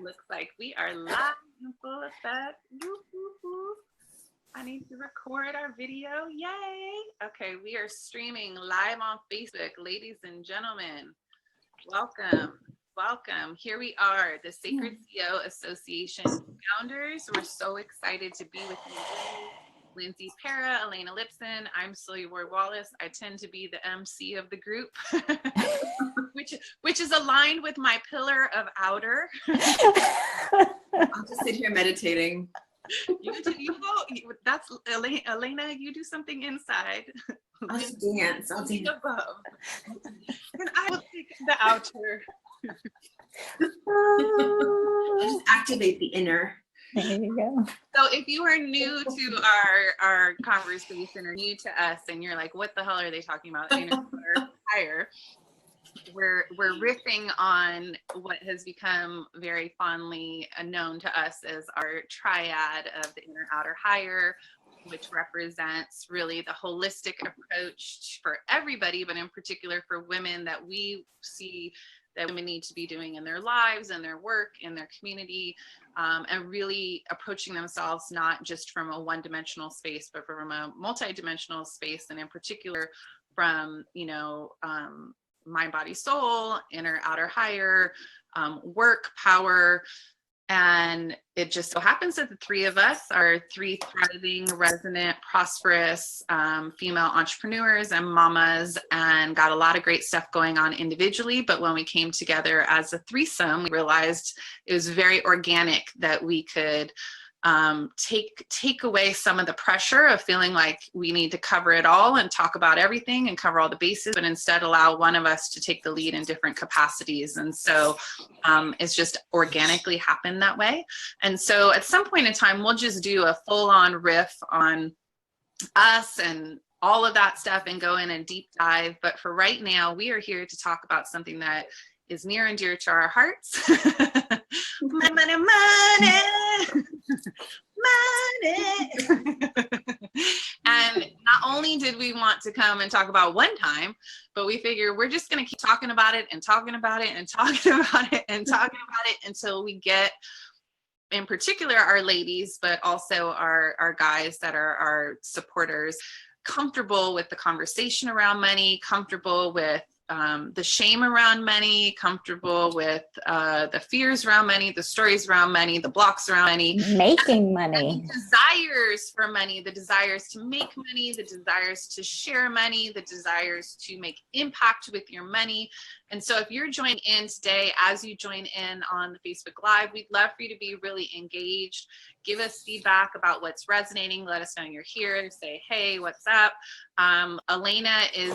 Looks like we are live in full effect. Woo, woo, woo. I need to record our video. Yay! Okay, we are streaming live on Facebook. Ladies and gentlemen, welcome. Welcome. Here we are, the Sacred CEO Association founders. We're so excited to be with you. Lindsay Pera, Elena Lipson. I'm Celia Ward-Wallace. I tend to be the MC of the group, which is aligned with my pillar of outer. I'll just sit here meditating. You go. That's Elena. You do something inside. I'll just dance. I'll dance above, and I will take the outer. I'll just activate the inner. There you go. So if you are new to our conversation or new to us and you're like, what the hell are they talking about? Inner or higher, we're riffing on what has become very fondly known to us as our triad of the inner, outer, higher, which represents really the holistic approach for everybody, but in particular for women that we see that women need to be doing in their lives and their work, in their community, and really approaching themselves not just from a one-dimensional space, but from a multi-dimensional space, and in particular from, mind, body, soul, inner, outer, higher, work, power. And it just so happens that the three of us are three thriving, resonant, prosperous female entrepreneurs and mamas, and got a lot of great stuff going on individually. But when we came together as a threesome, we realized it was very organic that we could take away some of the pressure of feeling like we need to cover it all and talk about everything and cover all the bases, but instead allow one of us to take the lead in different capacities. And so it's just organically happened that way. And so at some point in time, we'll just do a full-on riff on us and all of that stuff and go in a deep dive. But for right now, we are here to talk about something that is near and dear to our hearts. Money, money, money. Money. And not only did we want to come and talk about one time, but we figure we're just going to keep talking about it and talking about it and talking about it and talking about it until we get, in particular, our ladies, but also our guys that are our supporters, comfortable with the conversation around money, comfortable with the shame around money, comfortable with the fears around money, the stories around money, the blocks around money, making money, the desires for money, the desires to make money, the desires to share money, the desires to make impact with your money. And so if you're joining in today, as you join in on the Facebook Live, we'd love for you to be really engaged. Give us feedback about what's resonating. Let us know you're here. Say, hey, what's up? Elena is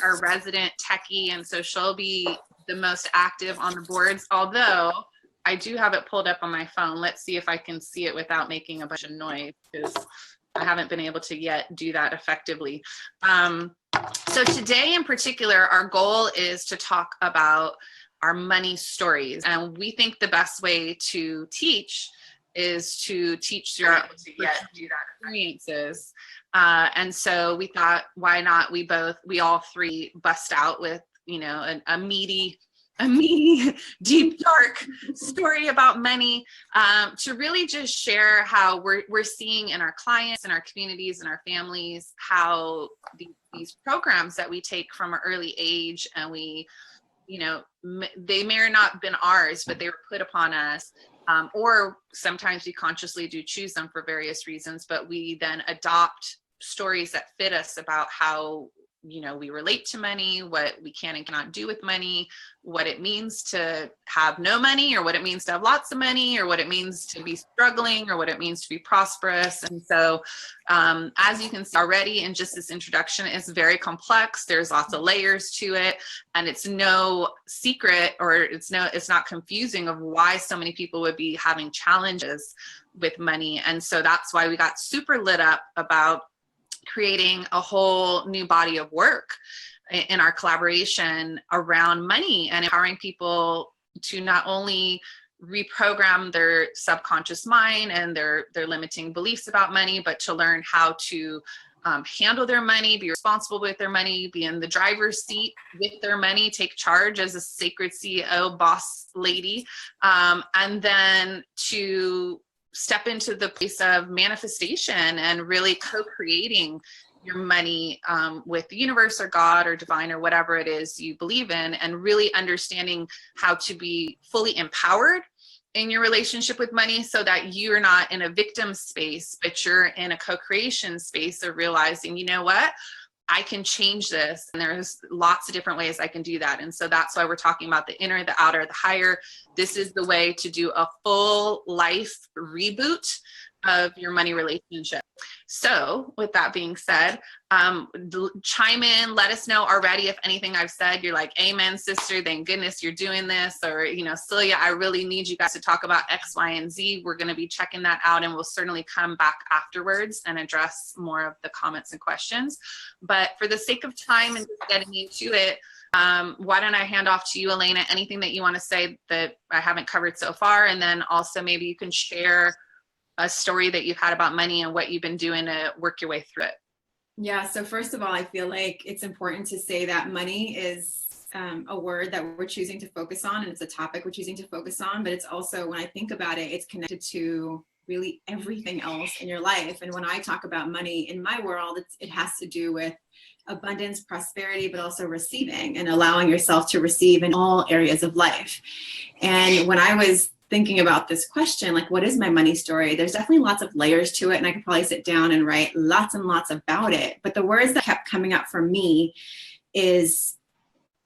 our resident techie, and so she'll be the most active on the boards, although I do have it pulled up on my phone. Let's see if I can see it without making a bunch of noise, because I haven't been able to yet do that effectively. So today in particular, our goal is to talk about our money stories. And we think the best way to teach is to teach through our experiences. And so we thought, why not we all three bust out with, a meaty, deep, dark story about money, to really just share how we're seeing in our clients and our communities and our families, how these programs that we take from an early age, and we, they may or not have been ours, but they were put upon us. Or sometimes we consciously do choose them for various reasons, but we then adopt stories that fit us about how, we relate to money, what we can and cannot do with money, what it means to have no money, or what it means to have lots of money, or what it means to be struggling, or what it means to be prosperous. And so, as you can see already in just this introduction, it's very complex. There's lots of layers to it, and it's no secret, or it's not confusing of why so many people would be having challenges with money. And so that's why we got super lit up about creating a whole new body of work in our collaboration around money and empowering people to not only reprogram their subconscious mind and their limiting beliefs about money, but to learn how to handle their money, be responsible with their money, be in the driver's seat with their money, take charge as a sacred CEO boss lady, and then to step into the place of manifestation and really co-creating your money with the universe or God or divine or whatever it is you believe in, and really understanding how to be fully empowered in your relationship with money so that you're not in a victim space, but you're in a co-creation space of realizing, you know what, I can change this. And there's lots of different ways I can do that. And so that's why we're talking about the inner, the outer, the higher. This is the way to do a full life reboot of your money relationship. So with that being said, chime in, let us know already if anything I've said, you're like, amen, sister, thank goodness you're doing this. Or, you know, Celia, I really need you guys to talk about X, Y, and Z. We're going to be checking that out, and we'll certainly come back afterwards and address more of the comments and questions. But for the sake of time and just getting into it, why don't I hand off to you, Elena, anything that you want to say that I haven't covered so far? And then also maybe you can share a story that you've had about money and what you've been doing to work your way through it. Yeah. So first of all, I feel like it's important to say that money is a word that we're choosing to focus on, and it's a topic we're choosing to focus on, but it's also, when I think about it, it's connected to really everything else in your life. And when I talk about money in my world, it has to do with abundance, prosperity, but also receiving and allowing yourself to receive in all areas of life. And when I was thinking about this question, like, what is my money story? There's definitely lots of layers to it, and I could probably sit down and write lots and lots about it. But the words that kept coming up for me is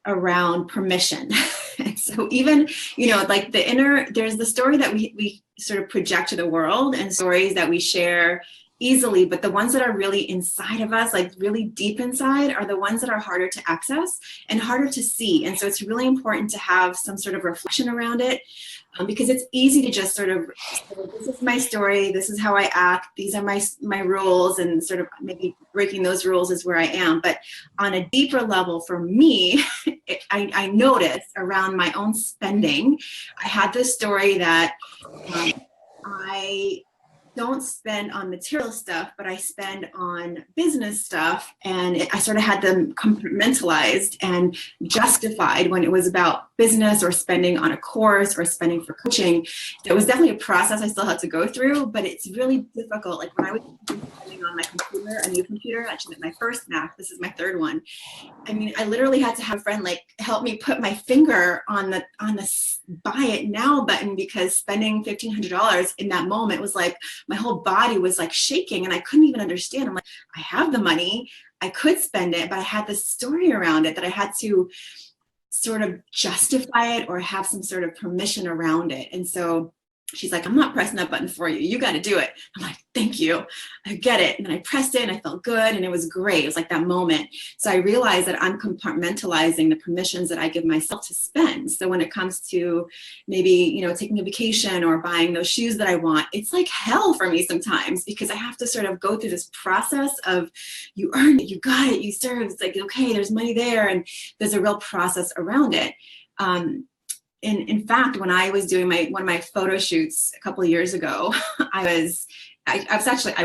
around permission. And so even, you know, like the inner, there's the story that we sort of project to the world, and stories that we share easily, but the ones that are really inside of us, like really deep inside, are the ones that are harder to access and harder to see. And so it's really important to have some sort of reflection around it, because it's easy to just sort of say, this is my story, this is how I act, these are my rules, and sort of maybe breaking those rules is where I am. But on a deeper level for me, I noticed around my own spending, I had this story that I don't spend on material stuff, but I spend on business stuff. And I sort of had them compartmentalized and justified when it was about business or spending on a course or spending for coaching. It was definitely a process I still had to go through, but it's really difficult. Like when I was spending on my computer, a new computer, actually my first Mac, this is my third one. I mean, I literally had to have a friend like help me put my finger on the buy it now button, because spending $1,500 in that moment was like, my whole body was like shaking, and I couldn't even understand. I'm like, I have the money, I could spend it, but I had this story around it that I had to sort of justify it or have some sort of permission around it. And so she's like, I'm not pressing that button for you. You got to do it. I'm like, thank you. I get it. And then I pressed it and I felt good. And it was great. It was like that moment. So I realized that I'm compartmentalizing the permissions that I give myself to spend. So when it comes to maybe, you know, taking a vacation or buying those shoes that I want, it's like hell for me sometimes, because I have to sort of go through this process of, you earned it, you got it, you served. It's like, okay, there's money there. And there's a real process around it. In fact, when I was doing one of my photo shoots a couple of years ago, I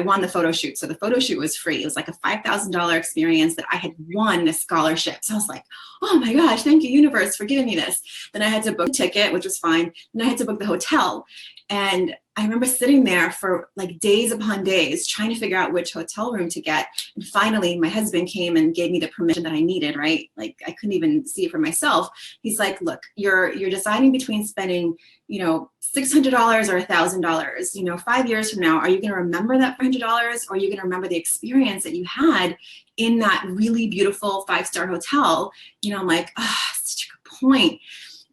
won the photo shoot. So the photo shoot was free. It was like a $5,000 experience that I had won a scholarship. So I was like, oh my gosh, thank you, universe, for giving me this. Then I had to book a ticket, which was fine. Then I had to book the hotel. And I remember sitting there for like days upon days trying to figure out which hotel room to get. And finally, my husband came and gave me the permission that I needed, right? Like I couldn't even see it for myself. He's like, look, you're deciding between spending, you know, $600 or $1,000. You know, 5 years from now, are you going to remember that $400, or are you going to remember the experience that you had in that really beautiful 5-star hotel? You know, I'm like, such a good point.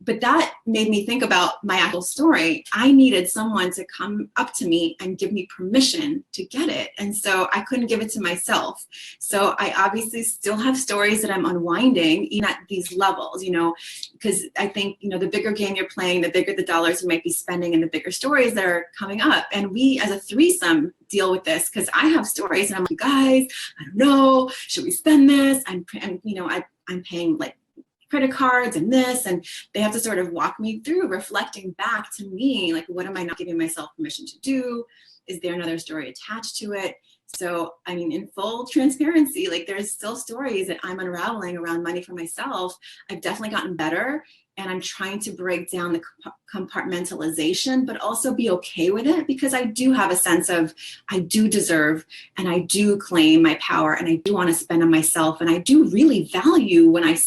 But that made me think about my actual story. I needed someone to come up to me and give me permission to get it. And so I couldn't give it to myself. So I obviously still have stories that I'm unwinding, even at these levels, you know, because I think, you know, the bigger game you're playing, the bigger the dollars you might be spending and the bigger stories that are coming up. And we as a threesome deal with this, because I have stories and I'm like, guys, I don't know, should we spend this? I'm paying like credit cards and this, and they have to sort of walk me through reflecting back to me, like, what am I not giving myself permission to do? Is there another story attached to it? So, I mean, in full transparency, like there's still stories that I'm unraveling around money for myself. I've definitely gotten better, and I'm trying to break down the compartmentalization, but also be okay with it, because I do have a sense of I do deserve and I do claim my power and I do want to spend on myself. And I do really value when I,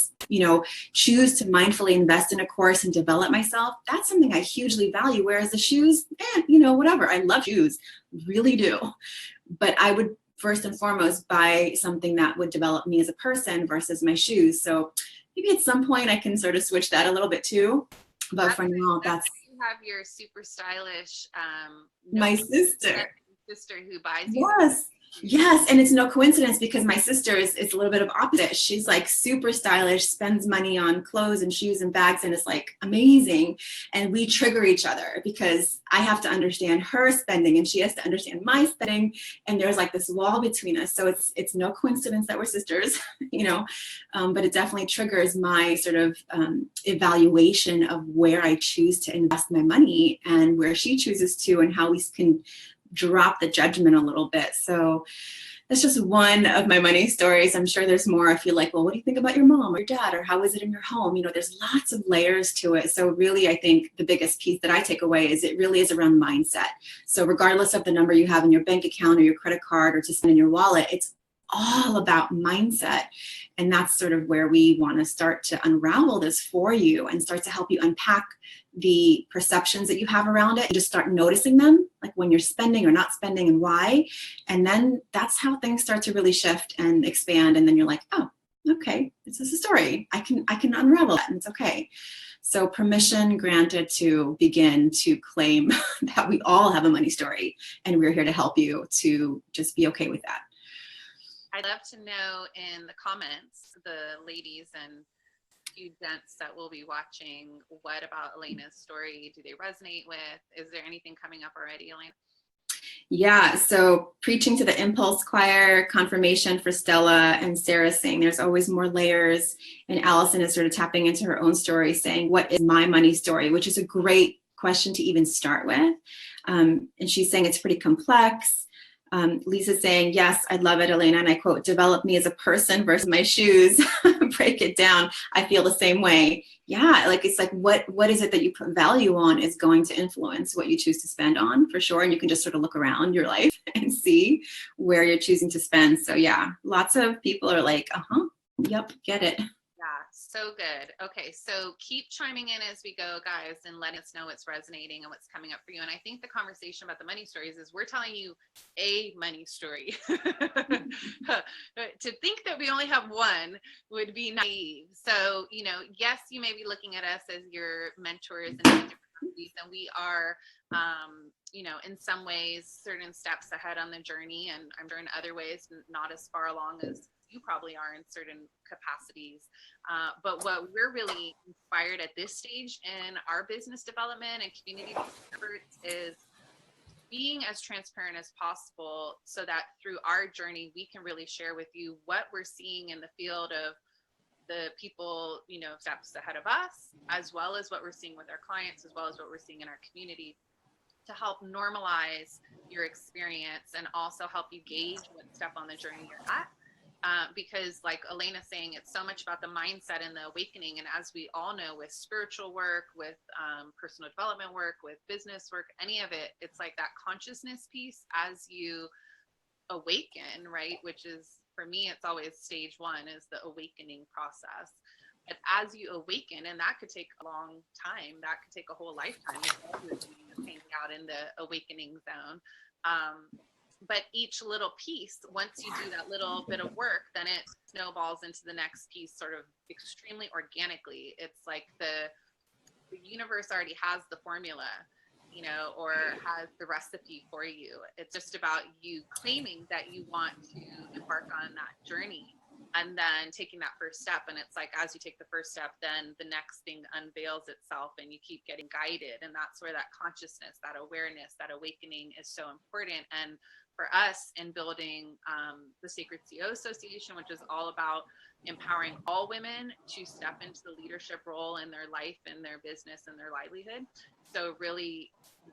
choose to mindfully invest in a course and develop myself. That's something I hugely value. Whereas the shoes, whatever. I love shoes, really do. But I would first and foremost buy something that would develop me as a person versus my shoes. So maybe at some point I can sort of switch that a little bit too. But for now, that's you have your super stylish my sister who buys you. Yes, and it's no coincidence because my sister is a little bit of opposite. She's like super stylish, spends money on clothes and shoes and bags, and it's like amazing. And we trigger each other because I have to understand her spending and she has to understand my spending. And there's like this wall between us. So it's no coincidence that we're sisters, but it definitely triggers my sort of evaluation of where I choose to invest my money and where she chooses to, and how we can drop the judgment a little bit. So that's just one of my money stories. I'm sure there's more. If you're like, well, what do you think about your mom or your dad, or how is it in your home? There's lots of layers to it. So really, I think the biggest piece that I take away is it really is around mindset. So regardless of the number you have in your bank account or your credit card or to spend in your wallet, it's all about mindset. And that's sort of where we want to start to unravel this for you and start to help you unpack the perceptions that you have around it and just start noticing them, like when you're spending or not spending and why. And then that's how things start to really shift and expand. And then you're like, oh, okay, this is a story. I can unravel that and it's okay. So permission granted to begin to claim that we all have a money story, and we're here to help you to just be okay with that. I'd love to know in the comments, the ladies and few gents that will be watching, what about Elena's story do they resonate with? Is there anything coming up already, Elena? Yeah, so preaching to the impulse choir, confirmation for Stella, and Sarah saying there's always more layers, and Allison is sort of tapping into her own story saying, what is my money story, which is a great question to even start with. And she's saying it's pretty complex. Lisa's saying, yes, I love it, Elena. And I quote, develop me as a person versus my shoes. Break it down. I feel the same way. Yeah, like it's like what is it that you put value on is going to influence what you choose to spend on, for sure. And you can just sort of look around your life and see where you're choosing to spend. So yeah, lots of people are like, yep, get it. Yeah, so good. Okay, so keep chiming in as we go, guys, and letting us know what's resonating and what's coming up for you. And I think the conversation about the money stories is we're telling you a money story. To think that we only have one would be naive. So, yes, you may be looking at us as your mentors and and we are, in some ways, certain steps ahead on the journey, and I'm sure in other ways, not as far along as you probably are in certain capacities. But what we're really inspired at this stage in our business development and community efforts is being as transparent as possible so that through our journey, we can really share with you what we're seeing in the field of the people, steps ahead of us, as well as what we're seeing with our clients, as well as what we're seeing in our community, to help normalize your experience and also help you gauge what step on the journey you're at. Because like Elena's saying, it's so much about the mindset and the awakening. And as we all know, with spiritual work, with personal development work, with business work, any of it, it's like that consciousness piece as you awaken, right? Which is, for me, it's always stage one, is the awakening process. But as you awaken, and that could take a long time, that could take a whole lifetime, hanging out in the awakening zone. But each little piece, once you do that little bit of work, then it snowballs into the next piece sort of extremely organically. It's like the universe already has the formula, or has the recipe for you. It's just about you claiming that you want to embark on that journey and then taking that first step. And it's like, as you take the first step, then the next thing unveils itself and you keep getting guided. And that's where that consciousness, that awareness, that awakening is so important. And for us in building the Sacred CEO Association, which is all about empowering all women to step into the leadership role in their life and their business and their livelihood. So really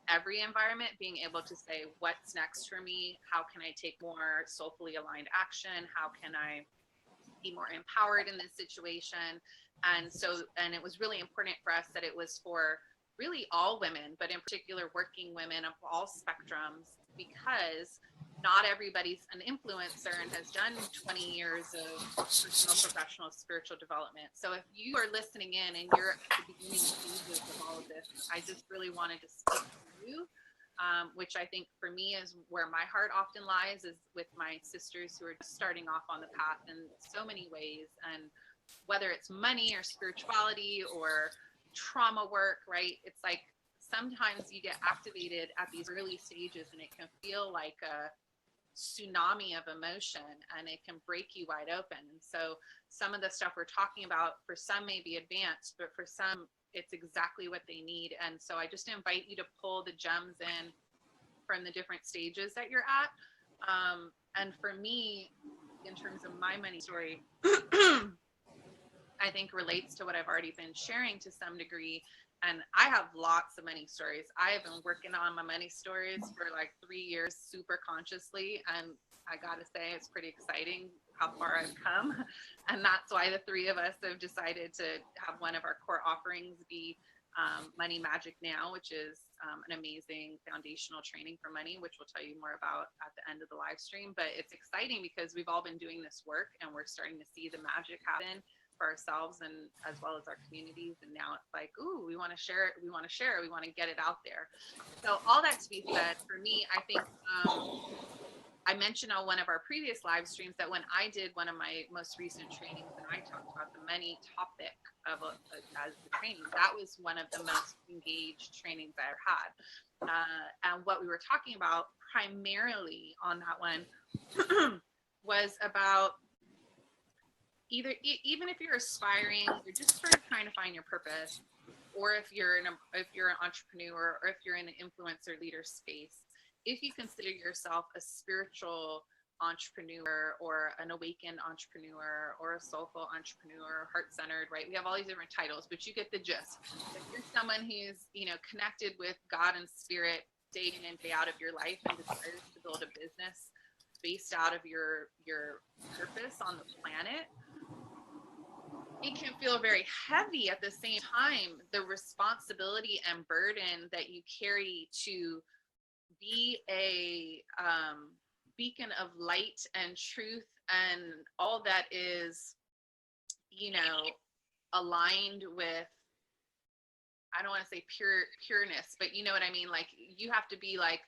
every environment, being able to say, what's next for me? How can I take more soulfully aligned action? How can I be more empowered in this situation? And it was really important for us that it was for really all women, but in particular working women of all spectrums, because not everybody's an influencer and has done 20 years of personal, professional, spiritual development. So if you are listening in and you're at the beginning stages of all of this, I just really wanted to speak to you, which I think for me is where my heart often lies, is with my sisters who are just starting off on the path in so many ways. And whether it's money or spirituality or trauma work, right? It's like sometimes you get activated at these early stages and it can feel like a tsunami of emotion and it can break you wide open. And so some of the stuff we're talking about for some may be advanced, but for some it's exactly what they need. And so I just invite you to pull the gems in from the different stages that you're at. And for me, in terms of my money story, I think relates to what I've already been sharing to some degree. And I have lots of money stories. I have been working on my money stories for like 3 years, super consciously. And I got to say, it's pretty exciting how far I've come. And that's why the three of us have decided to have one of our core offerings be Money Magic Now, which is an amazing foundational training for money, which we'll tell you more about at the end of the live stream. But it's exciting because we've all been doing this work and we're starting to see the magic happen for ourselves and as well as our communities. And now it's like, ooh, we want to share it. We want to share it. We want to get it out there. So all that to be said, for me, I think I mentioned on one of our previous live streams that when I did one of my most recent trainings and I talked about the money topic of as the training, that was one of the most engaged trainings I ever had. And what we were talking about primarily on that one was about even if you're aspiring, you're just sort of trying to find your purpose, or if you're an entrepreneur, or if you're in an influencer leader space, if you consider yourself a spiritual entrepreneur or an awakened entrepreneur or a soulful entrepreneur, heart-centered, right? We have all these different titles, but you get the gist. If you're someone who's, connected with God and spirit day in and day out of your life and desires to build a business based out of your purpose on the planet, it can feel very heavy. At the same time, the responsibility and burden that you carry to be a beacon of light and truth and all that is, aligned with, I don't want to say pureness, but you know what I mean? Like you have to be like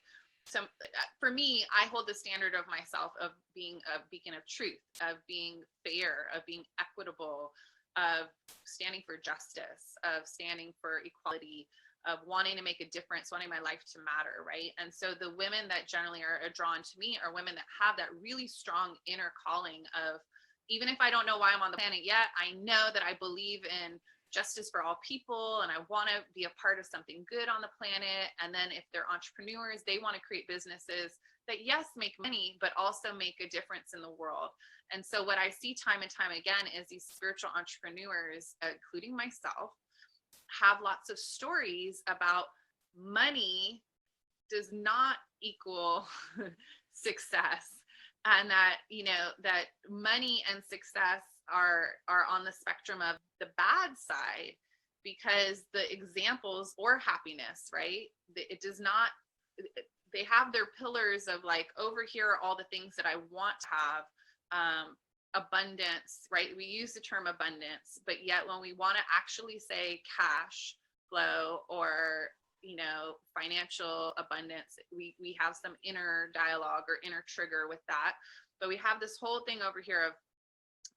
for me, I hold the standard of myself of being a beacon of truth, of being fair, of being equitable, of standing for justice, of standing for equality, of wanting to make a difference, wanting my life to matter, right? And so the women that generally are drawn to me are women that have that really strong inner calling of, even if I don't know why I'm on the planet yet, I know that I believe in justice for all people and I want to be a part of something good on the planet. And then if they're entrepreneurs, they want to create businesses that, yes, make money, but also make a difference in the world. And so what I see time and time again is these spiritual entrepreneurs, including myself, have lots of stories about money does not equal success, and that, that money and success are on the spectrum of the bad side, because the examples, or happiness, right? It does not, they have their pillars of like, over here are all the things that I want to have, abundance, right? We use the term abundance, but yet when we want to actually say cash flow or, financial abundance, we have some inner dialogue or inner trigger with that. But we have this whole thing over here of,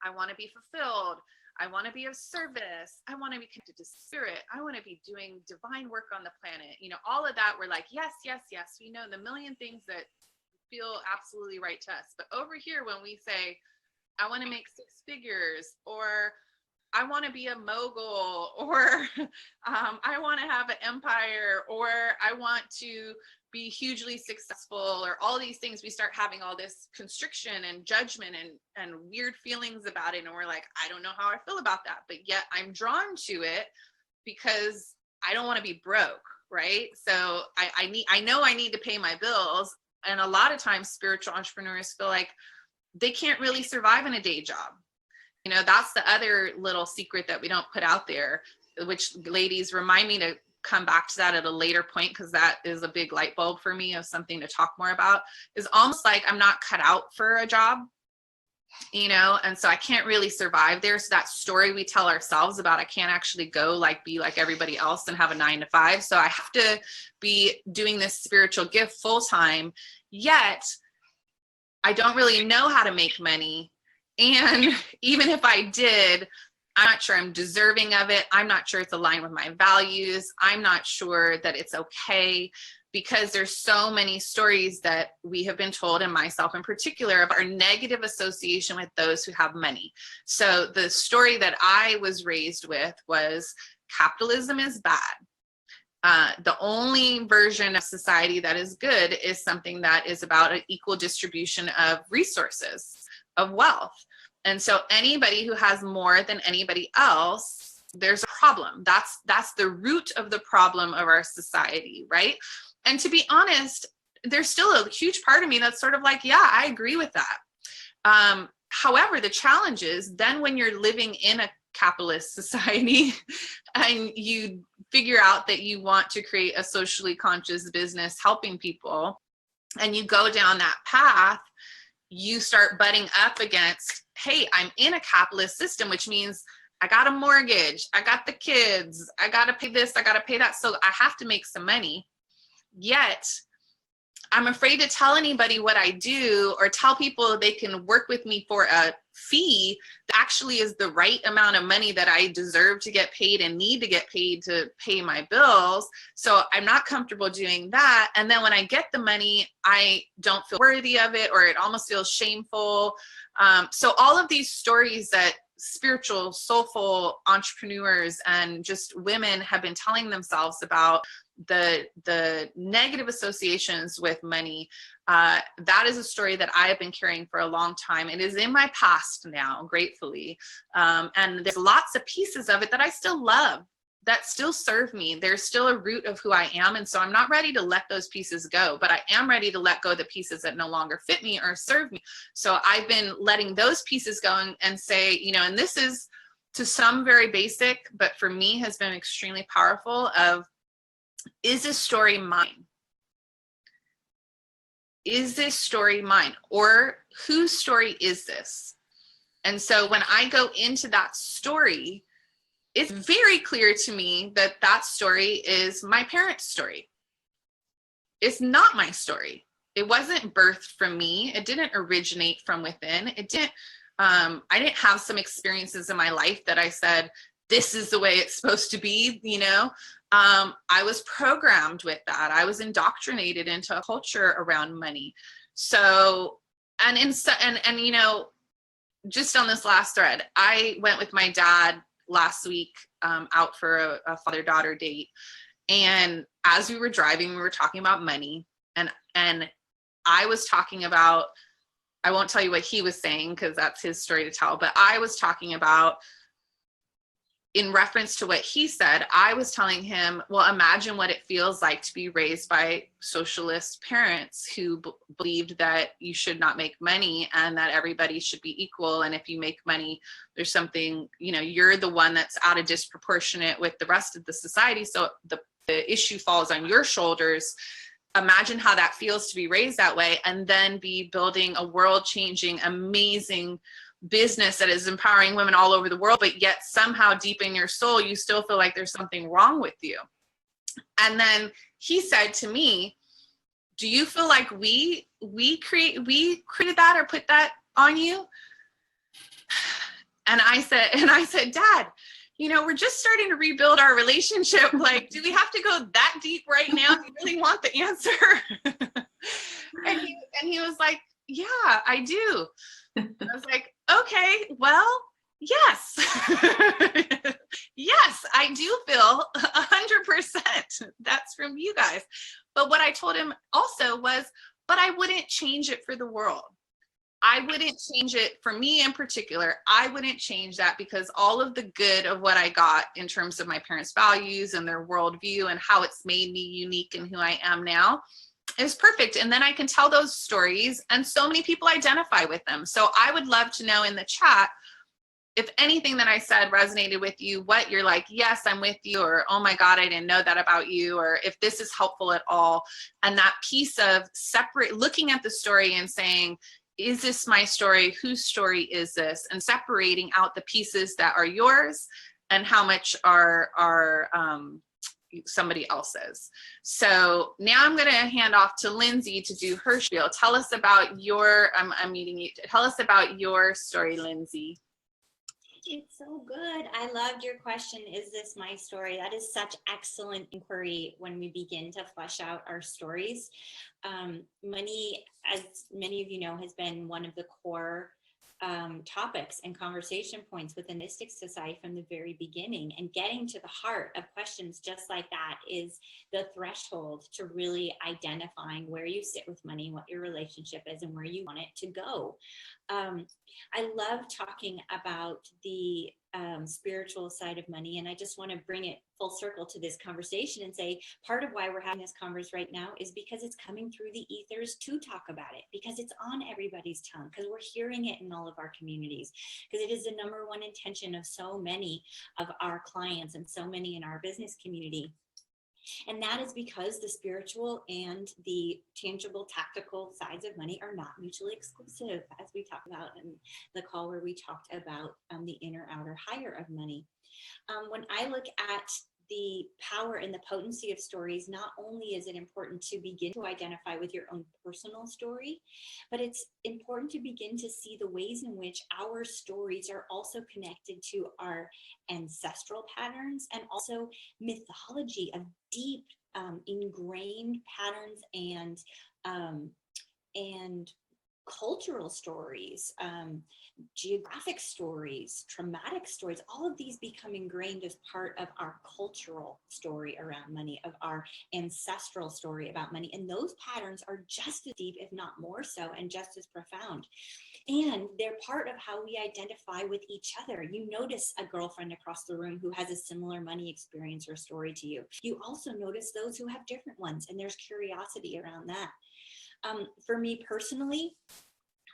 I want to be fulfilled. I want to be of service. I want to be connected to spirit. I want to be doing divine work on the planet. All of that, we're like, yes, yes, yes. We know the million things that feel absolutely right to us. But over here, when we say, I want to make 6 figures, or I want to be a mogul, or I want to have an empire, or I want to be hugely successful, or all these things, we start having all this constriction and judgment and weird feelings about it. And we're like, I don't know how I feel about that, but yet I'm drawn to it because I don't want to be broke, right? So I know I need to pay my bills. And a lot of times spiritual entrepreneurs feel like they can't really survive in a day job. You know, that's the other little secret that we don't put out there, which, ladies, remind me to come back to that at a later point, because that is a big light bulb for me of something to talk more about. Is almost like I'm not cut out for a job, you know, and so I can't really survive there. So that story we tell ourselves about I can't actually go be like everybody else and have a 9 to 5. So I have to be doing this spiritual gift full time, yet I don't really know how to make money. And even if I did, I'm not sure I'm deserving of it. I'm not sure it's aligned with my values. I'm not sure that it's okay, because there's so many stories that we have been told, and myself in particular, of our negative association with those who have money. So the story that I was raised with was capitalism is bad. The only version of society that is good is something that is about an equal distribution of resources, of wealth. And so anybody who has more than anybody else, there's a problem. That's the root of the problem of our society, right? And to be honest, there's still a huge part of me that's sort of like, yeah, I agree with that. However, the challenge is then when you're living in a capitalist society and you figure out that you want to create a socially conscious business helping people, and you go down that path, you start butting up against, hey, I'm in a capitalist system, which means I got a mortgage, I got the kids, I got to pay this, I got to pay that. So I have to make some money. Yet I'm afraid to tell anybody what I do, or tell people they can work with me for a fee that actually is the right amount of money that I deserve to get paid and need to get paid to pay my bills. So I'm not comfortable doing that. And then when I get the money, I don't feel worthy of it, or it almost feels shameful. So all of these stories that spiritual, soulful entrepreneurs and just women have been telling themselves about the negative associations with money, that is a story that I have been carrying for a long time. It is in my past now, gratefully. And there's lots of pieces of it that I still love, that still serve me. There's still a root of who I am. And so I'm not ready to let those pieces go, but I am ready to let go of the pieces that no longer fit me or serve me. So I've been letting those pieces go and say, you know, and this is to some very basic, but for me has been extremely powerful of, is this story mine? Is this story mine? Or whose story is this? And so when I go into that story, it's very clear to me that that story is my parents' story. It's not my story. It wasn't birthed from me. It didn't originate from within. It didn't, I didn't have some experiences in my life that I said, this is the way it's supposed to be, you know? I was programmed with that. I was indoctrinated into a culture around money. So, and you know, just on this last thread, I went with my dad last week out for a father-daughter date. And as we were driving, we were talking about money. And I was talking about, I won't tell you what he was saying because that's his story to tell, but I was talking about, in reference to what he said, I was telling him, well, imagine what it feels like to be raised by socialist parents who believed that you should not make money and that everybody should be equal. And if you make money, there's something, you know, you're the one that's out of disproportionate with the rest of the society. So the issue falls on your shoulders. Imagine how that feels to be raised that way and then be building a world-changing, amazing business that is empowering women all over the world, but yet somehow deep in your soul, you still feel like there's something wrong with you. And then he said to me, do you feel like we created that or put that on you? And I said, Dad, you know, we're just starting to rebuild our relationship. Like, do we have to go that deep right now? Do you really want the answer? and he was like, yeah, I do. I was like, okay, well, yes. Yes, I do feel 100%. That's from you guys. But what I told him also was, but I wouldn't change it for the world. I wouldn't change it for me in particular. I wouldn't change that because all of the good of what I got in terms of my parents' values and their worldview and how it's made me unique in who I am now is perfect. And then I can tell those stories and so many people identify with them. So I would love to know in the chat if anything that I said resonated with you, what you're like, yes, I'm with you, or oh my God, I didn't know that about you, or if this is helpful at all. And that piece of looking at the story and saying, is this my story? Whose story is this? And separating out the pieces that are yours and how much are somebody else's. So now I'm going to hand off to Lindsay to do her spiel. Tell us about your, I'm meeting you. Tell us about your story, Lindsay. It's so good. I loved your question. Is this my story? That is such excellent inquiry when we begin to flesh out our stories. Money, as many of you know, has been one of the core topics and conversation points within the Mystic Society from the very beginning. And getting to the heart of questions just like that is the threshold to really identifying where you sit with money, what your relationship is, and where you want it to go. I love talking about the spiritual side of money, and I just want to bring it full circle to this conversation and say part of why we're having this conversation right now is because it's coming through the ethers to talk about it, because it's on everybody's tongue, because we're hearing it in all of our communities, because it is the number one intention of so many of our clients and so many in our business community. And that is because the spiritual and the tangible, tactical sides of money are not mutually exclusive, as we talked about in the call where we talked about the inner, outer, higher of money. When I look at the power and the potency of stories, not only is it important to begin to identify with your own personal story, but it's important to begin to see the ways in which our stories are also connected to our ancestral patterns and also mythology of deep ingrained patterns and cultural stories, geographic stories, traumatic stories. All of these become ingrained as part of our cultural story around money, of our ancestral story about money. And those patterns are just as deep, if not more so, and just as profound. And they're part of how we identify with each other. You notice a girlfriend across the room who has a similar money experience or story to you. You also notice those who have different ones, and there's curiosity around that. For me personally,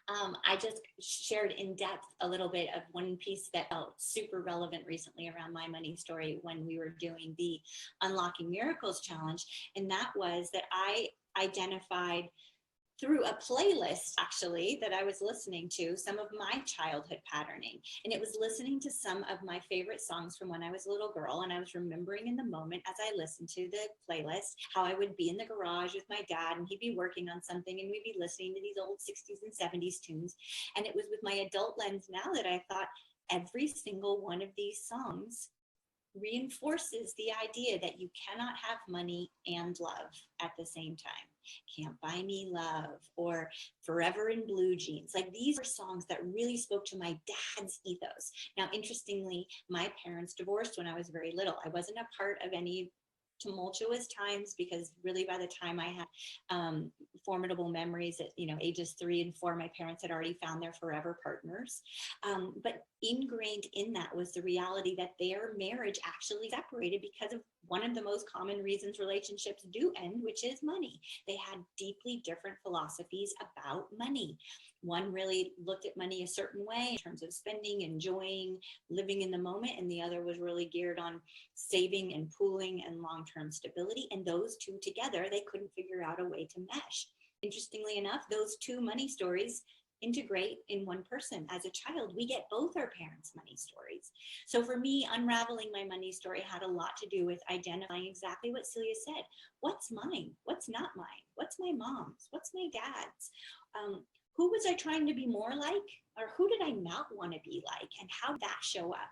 I just shared in depth a little bit of one piece that felt super relevant recently around my money story when we were doing the Unlocking Miracles Challenge. And that was that I identified through a playlist actually that I was listening to some of my childhood patterning. And it was listening to some of my favorite songs from when I was a little girl. And I was remembering in the moment as I listened to the playlist, how I would be in the garage with my dad and he'd be working on something and we'd be listening to these old 60s and 70s tunes. And it was with my adult lens now that I thought every single one of these songs reinforces the idea that you cannot have money and love at the same time. Can't Buy Me Love or Forever in Blue Jeans. Like, these are songs that really spoke to my dad's ethos. Now, interestingly, my parents divorced when I was very little. I wasn't a part of any tumultuous times because really by the time I had formidable memories at ages 3 and 4, my parents had already found their forever partners. But ingrained in that was the reality that their marriage actually separated because of one of the most common reasons relationships do end, which is money. They had deeply different philosophies about money. One really looked at money a certain way in terms of spending, enjoying, living in the moment, and the other was really geared on saving and pooling and long-term stability. And those two together, they couldn't figure out a way to mesh. Interestingly enough, those two money stories integrate in one person. As a child, we get both our parents' money stories. So for me, unraveling my money story had a lot to do with identifying exactly what Celia said. What's mine? What's not mine? What's my mom's? What's my dad's? Who was I trying to be more like? Or who did I not want to be like? And how did that show up?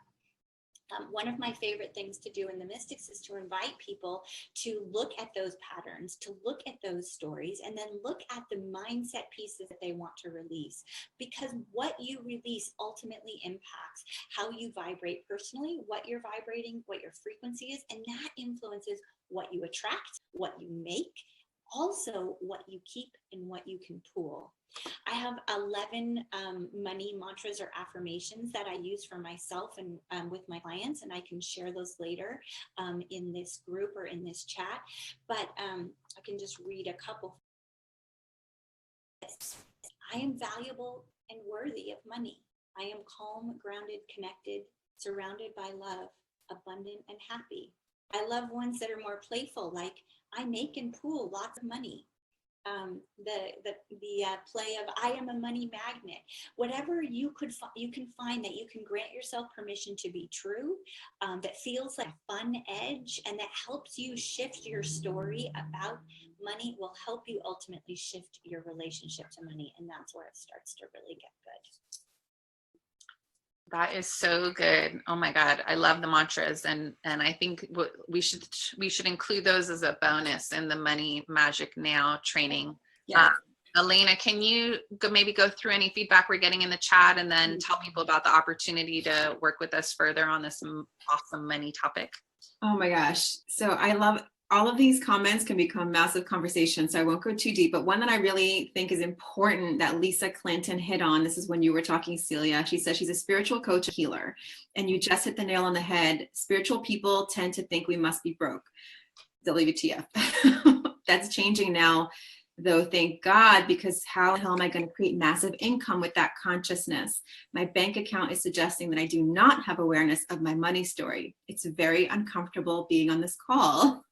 One of my favorite things to do in the Mystics is to invite people to look at those patterns, to look at those stories, and then look at the mindset pieces that they want to release. Because what you release ultimately impacts how you vibrate personally, what you're vibrating, what your frequency is, and that influences what you attract, what you make, also what you keep and what you can pool. I have 11 money mantras or affirmations that I use for myself and with my clients, and I can share those later in this group or in this chat. But I can just read a couple. I am valuable and worthy of money. I am calm, grounded, connected, surrounded by love, abundant, and happy. I love ones that are more playful, like I make and pool lots of money. The play of I am a money magnet. Whatever you can find that you can grant yourself permission to be true, that feels like a fun edge and that helps you shift your story about money will help you ultimately shift your relationship to money, and that's where it starts to really get good. That is so good. Oh my God. I love the mantras. And I think we should include those as a bonus in the Money Magic Now training. Yeah. Elena, can you maybe go through any feedback we're getting in the chat and then tell people about the opportunity to work with us further on this awesome money topic? Oh my gosh. So I love all of these comments can become massive conversations, so I won't go too deep, but one that I really think is important that Lisa Clinton hit on, this is when you were talking, Celia, she says she's a spiritual coach, a healer, and you just hit the nail on the head. Spiritual people tend to think we must be broke. WTF. That's changing now, though, thank God, because how the hell am I going to create massive income with that consciousness? My bank account is suggesting that I do not have awareness of my money story. It's very uncomfortable being on this call.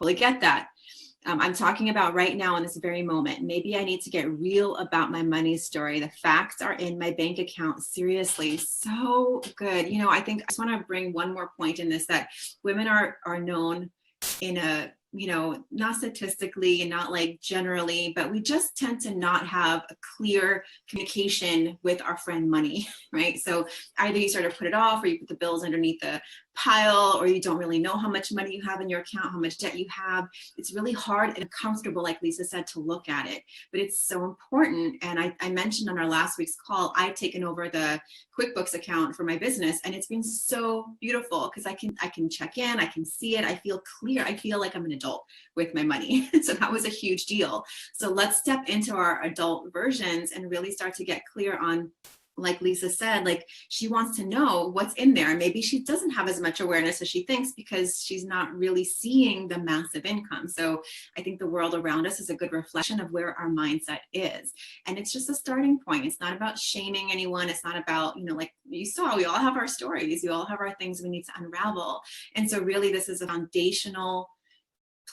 Totally get that. I'm talking about right now in this very moment. Maybe I need to get real about my money story. The facts are in my bank account. Seriously, so good. You know, I think I just want to bring one more point in this, that women are known in a, you know, not statistically and not like generally, but we just tend to not have a clear communication with our friend money, right? So either you sort of put it off or you put the bills underneath the pile, or you don't really know how much money you have in your account, how much debt you have. It's really hard and uncomfortable, like Lisa said, to look at it, but it's so important. And I mentioned on our last week's call, I've taken over the QuickBooks account for my business, and it's been so beautiful because I can check in, I can see it, I feel clear, I feel like I'm an adult with my money. So that was a huge deal. So let's step into our adult versions and really start to get clear on, like Lisa said, like she wants to know what's in there. Maybe she doesn't have as much awareness as she thinks because she's not really seeing the massive income. So I think the world around us is a good reflection of where our mindset is. And it's just a starting point. It's not about shaming anyone. It's not about, you know, like you saw, we all have our stories. We all have our things we need to unravel. And so really this is a foundational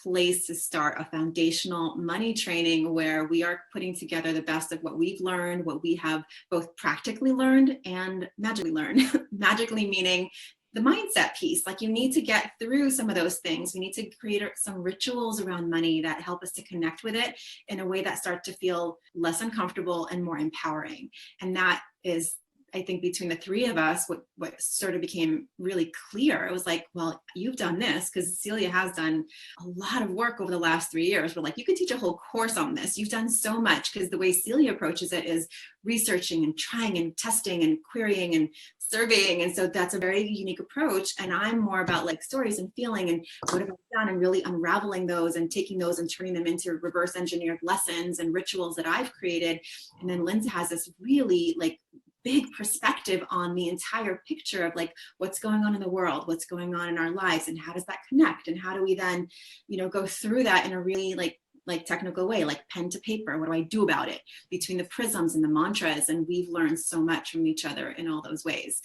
place to start, a foundational money training where we are putting together the best of what we've learned, what we have both practically learned and magically learned. Magically meaning the mindset piece. Like you need to get through some of those things. We need to create some rituals around money that help us to connect with it in a way that start to feel less uncomfortable and more empowering. And that is, I think, between the three of us, what sort of became really clear. It was like, well, you've done this because Celia has done a lot of work over the last 3 years. We're like, you could teach a whole course on this. You've done so much, because the way Celia approaches it is researching and trying and testing and querying and surveying. And so that's a very unique approach. And I'm more about like stories and feeling and what have I done, and really unraveling those and taking those and turning them into reverse engineered lessons and rituals that I've created. And then Lindsay has this really like big perspective on the entire picture of like what's going on in the world, what's going on in our lives, and how does that connect, and how do we then, you know, go through that in a really like technical way, like pen to paper. What do I do about it between the prisms and the mantras? And we've learned so much from each other in all those ways.